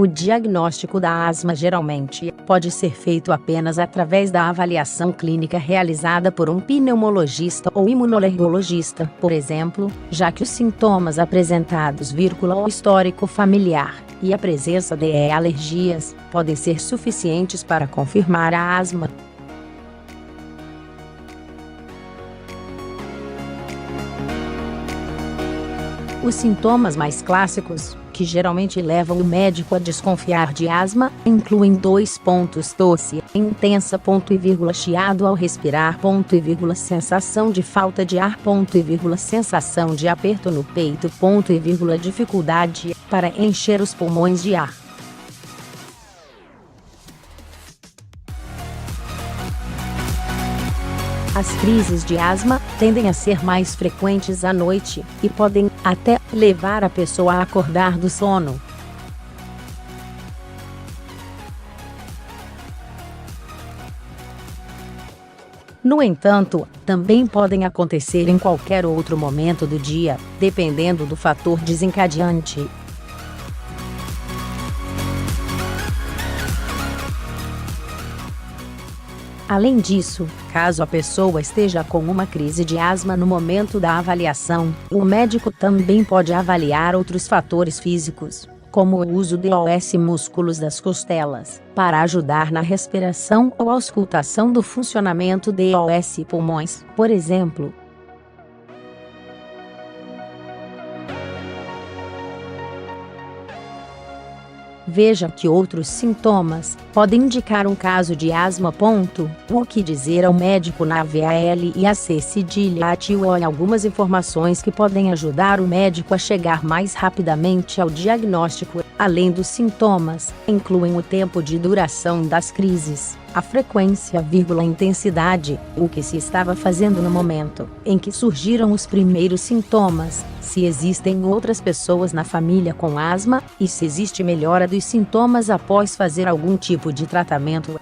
O diagnóstico da asma geralmente pode ser feito apenas através da avaliação clínica realizada por um pneumologista ou imunoalergologista, por exemplo, já que os sintomas apresentados, o histórico familiar e a presença de alergias podem ser suficientes para confirmar a asma. Os sintomas mais clássicos, que geralmente levam o médico a desconfiar de asma, incluem 2 pontos: tosse intensa, chiado ao respirar, sensação de falta de ar, sensação de aperto no peito, dificuldade para encher os pulmões de ar. As crises de asma tendem a ser mais frequentes à noite e podem até levar a pessoa a acordar do sono. No entanto, também podem acontecer em qualquer outro momento do dia, dependendo do fator desencadeante. Além disso, caso a pessoa esteja com uma crise de asma no momento da avaliação, o médico também pode avaliar outros fatores físicos, como o uso de músculos das costelas, para ajudar na respiração ou auscultação do funcionamento de pulmões, por exemplo. Veja que outros sintomas podem indicar um caso de asma. O que dizer ao médico na VALIAC algumas informações que podem ajudar o médico a chegar mais rapidamente ao diagnóstico, além dos sintomas, incluem o tempo de duração das crises, a frequência, a intensidade, o que se estava fazendo no momento em que surgiram os primeiros sintomas, se existem outras pessoas na família com asma, e se existe melhora dos sintomas após fazer algum tipo de tratamento.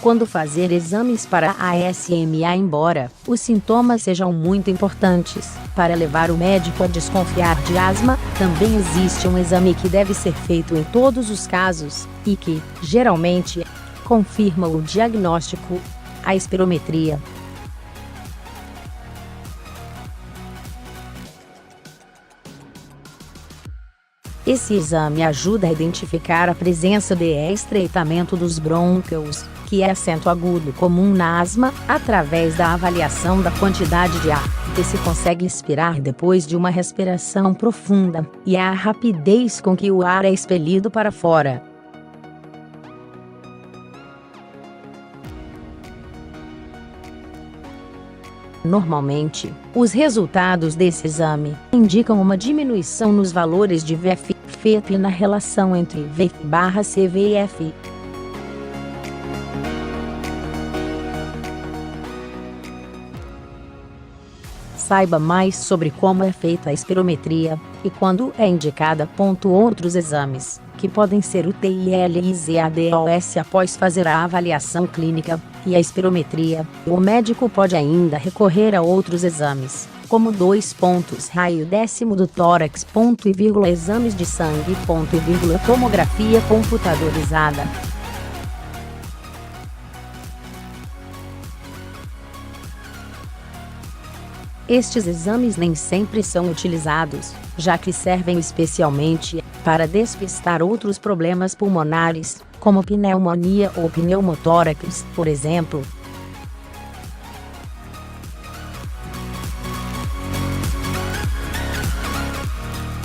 Quando fazer exames para a SMA, embora os sintomas sejam muito importantes para levar o médico a desconfiar de asma, também existe um exame que deve ser feito em todos os casos, e que, geralmente, confirma o diagnóstico: a espirometria. Esse exame ajuda a identificar a presença de estreitamento dos brônquios, que é acento agudo comum na asma, através da avaliação da quantidade de ar que se consegue expirar depois de uma respiração profunda, e a rapidez com que o ar é expelido para fora. Normalmente, os resultados desse exame indicam uma diminuição nos valores de VF na relação entre VF/CVF. Saiba mais sobre como é feita a espirometria e quando é indicada. Outros exames, que podem ser o TILIZADOS após fazer a avaliação clínica e a espirometria. O médico pode ainda recorrer a outros exames, como 2 pontos raio décimo do tórax, exames de sangue, tomografia computadorizada. Estes exames nem sempre são utilizados, já que servem especialmente para despistar outros problemas pulmonares, como pneumonia ou pneumotórax, por exemplo.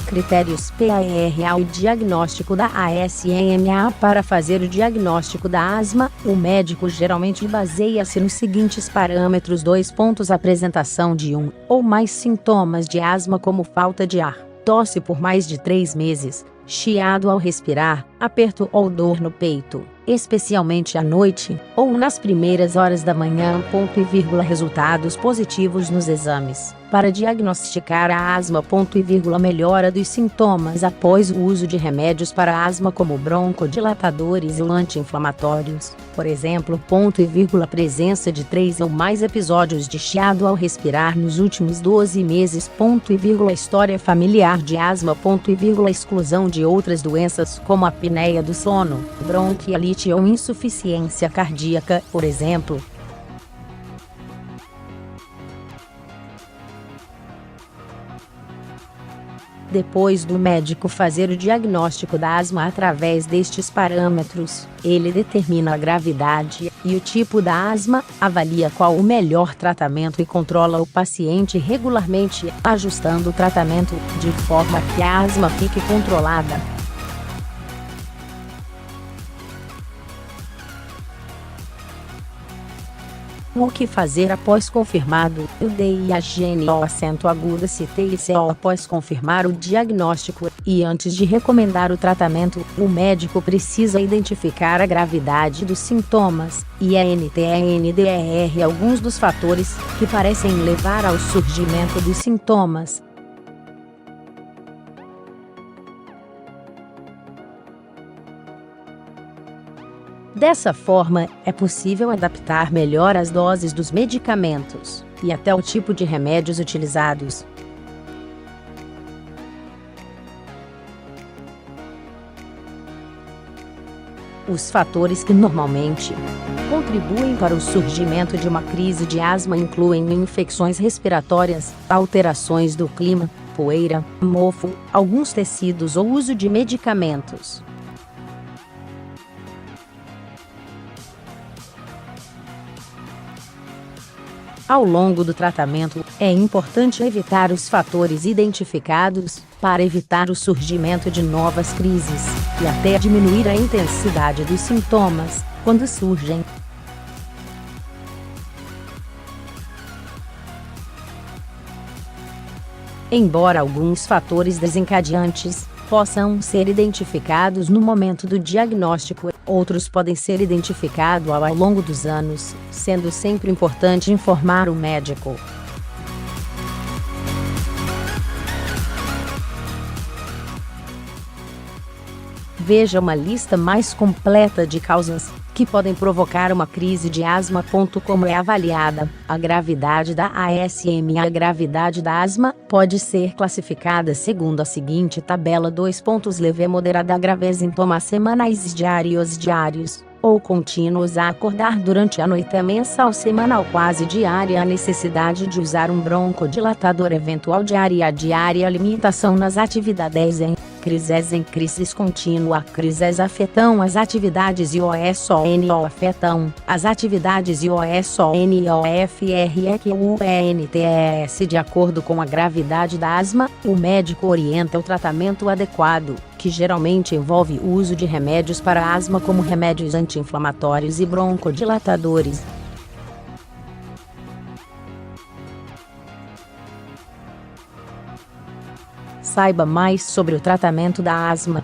Critérios PARA. O diagnóstico da SMA. Para fazer o diagnóstico da asma, o médico geralmente baseia-se nos seguintes parâmetros: 2 pontos apresentação de um ou mais sintomas de asma, como falta de ar, tosse por mais de 3 meses, chiado ao respirar, aperto ou dor no peito, especialmente à noite, ou nas primeiras horas da manhã, Resultados positivos nos exames para diagnosticar a asma. Melhora dos sintomas após o uso de remédios para asma como broncodilatadores e anti-inflamatórios. Por exemplo, presença de 3 ou mais episódios de chiado ao respirar nos últimos 12 meses. História familiar de asma. Exclusão de outras doenças como a apneia do sono, bronquiolite ou insuficiência cardíaca, por exemplo. Depois do médico fazer o diagnóstico da asma através destes parâmetros, ele determina a gravidade e o tipo da asma, avalia qual o melhor tratamento e controla o paciente regularmente, ajustando o tratamento de forma que a asma fique controlada. O que fazer após confirmado o diagnóstico após confirmar o diagnóstico, e antes de recomendar o tratamento, o médico precisa identificar a gravidade dos sintomas, e alguns dos fatores que parecem levar ao surgimento dos sintomas. Dessa forma, é possível adaptar melhor as doses dos medicamentos, e até o tipo de remédios utilizados. Os fatores que normalmente contribuem para o surgimento de uma crise de asma incluem infecções respiratórias, alterações do clima, poeira, mofo, alguns tecidos ou uso de medicamentos. Ao longo do tratamento, é importante evitar os fatores identificados, para evitar o surgimento de novas crises, e até diminuir a intensidade dos sintomas, quando surgem. Embora alguns fatores desencadeantes possam ser identificados no momento do diagnóstico, outros podem ser identificados ao longo dos anos, sendo sempre importante informar o médico. Veja uma lista mais completa de causas que podem provocar uma crise de asma. Como é avaliada a gravidade da ASM? A gravidade da asma pode ser classificada segundo a seguinte tabela: leve, moderada, grave, sintomas semanais, diários ou contínuos, a acordar durante a noite, mensal, semanal, quase diária, a necessidade de usar um broncodilatador eventual, diária, limitação nas atividades em crises contínua. Crises afetam as atividades IOSONO afetam as atividades IOSONOFREQUENTES. De acordo com a gravidade da asma, o médico orienta o tratamento adequado, que geralmente envolve o uso de remédios para asma como remédios anti-inflamatórios e broncodilatadores. Saiba mais sobre o tratamento da asma.